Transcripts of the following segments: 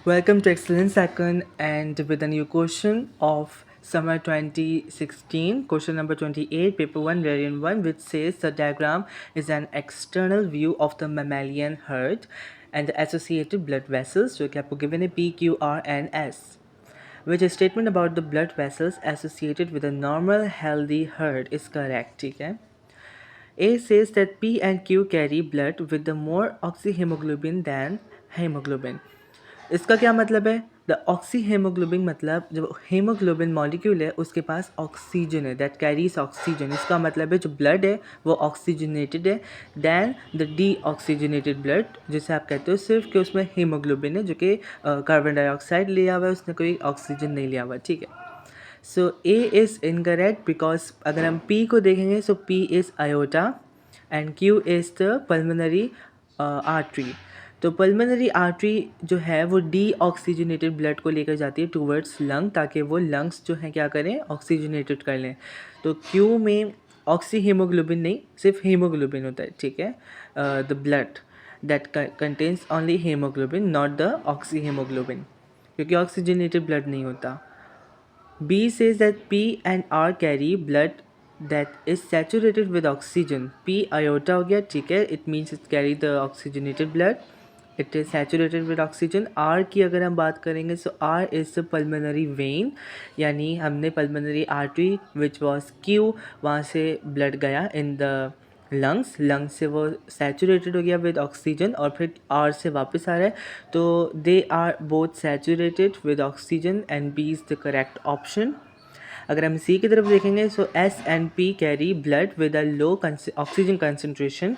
Welcome to Excellence Second and with a new question of summer 2016, question number 28, paper 1, variant 1, which says the diagram is an external view of the mammalian herd and the associated blood vessels, जो कि आपको given है P, Q, R and S. Which statement about the blood vessels associated with a normal healthy herd is correct, ठीक है? A says that P and Q carry blood with the more oxyhemoglobin than hemoglobin. इसका क्या मतलब है? The oxy haemoglobin मतलब जो haemoglobin molecule है उसके पास ऑक्सीजन है, दैट कैरीज ऑक्सीजन. इसका मतलब है जो ब्लड है वो ऑक्सीजनेटेड है than the deoxygenated blood, जिसे आप कहते हो सिर्फ कि उसमें हीमोग्लोबिन है जो कि कार्बन डाइऑक्साइड लिया हुआ है, उसने कोई ऑक्सीजन नहीं लिया हुआ. ठीक है, so A is incorrect because अगर हम पी को देखेंगे so P is aorta and Q is the pulmonary artery. तो पल्मोनरी आर्टरी जो है वो डी ऑक्सीजनेटेड ब्लड को लेकर जाती है टूवर्ड्स लंग, ताकि वो लंग्स जो हैं क्या करें, ऑक्सीजनेटेड कर लें. तो क्यू में ऑक्सी हीमोग्लोबिन नहीं, सिर्फ हीमोग्लोबिन होता है. ठीक है, the blood that contains only haemoglobin not the oxy haemoglobin, क्योंकि ऑक्सीजनेटेड ब्लड नहीं होता. B says that P and R carry blood that is saturated with oxygen. P iota हो गया, ठीक है, it means it carry the oxygenated blood. It is saturated with oxygen. R की अगर हम बात करेंगे so R is the pulmonary vein, यानी हमने pulmonary artery which was Q, वहाँ से blood गया in the लंग्स से वो सैचुरेटेड हो गया विद ऑक्सीजन और फिर आर से वापस आ रहा है, तो they are both saturated with oxygen and B is the correct option. अगर हम सी की तरफ देखेंगे so S and P carry blood with a low oxygen concentration.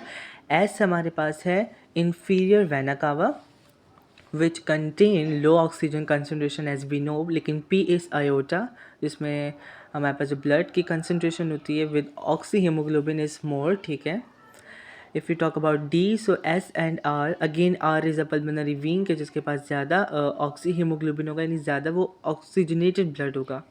S हमारे पास है inferior vena cava which contain low oxygen concentration as we know, लेकिन P is aorta जिसमें हमारे पास जो ब्लड की कंसनट्रेशन होती है with oxy haemoglobin is more. ठीक है, if you talk about D so S and R, again R is a pulmonary vein के जिसके पास ज़्यादा ऑक्सी हीमोग्लोबिन होगा, यानी ज़्यादा वो ऑक्सीजनेटेड ब्लड होगा.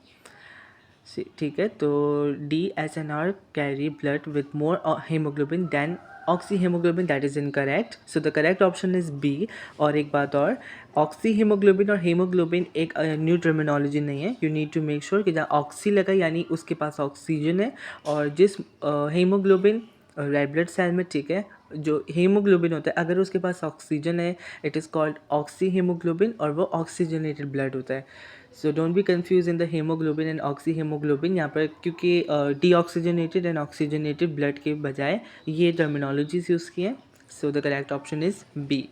ठीक है, तो D S and R carry blood with more haemoglobin than oxyhaemoglobin, that is incorrect. So the correct option is B. और एक बात और, ऑक्सी हीमोग्लोबिन और हीमोग्लोबिन एक न्यू टर्मिनोलॉजी नहीं है. You need to make sure कि जहाँ ऑक्सी लगा यानी उसके पास ऑक्सीजन है, और जिस हीमोग्लोबिन रेड ब्लड सेल में, ठीक है, जो हीमोग्लोबिन होता है अगर उसके पास ऑक्सीजन है it is called oxy haemoglobin और वो ऑक्सीजनेटेड ब्लड होता है. So don't be confuse in the haemoglobin and oxy haemoglobin. यहाँ पर क्योंकि डीऑक्सीजनेटेड एंड ऑक्सीजनेटेड ब्लड के बजाय ये टर्मिनोलॉजीज यूज़ की हैं. So the correct option is B.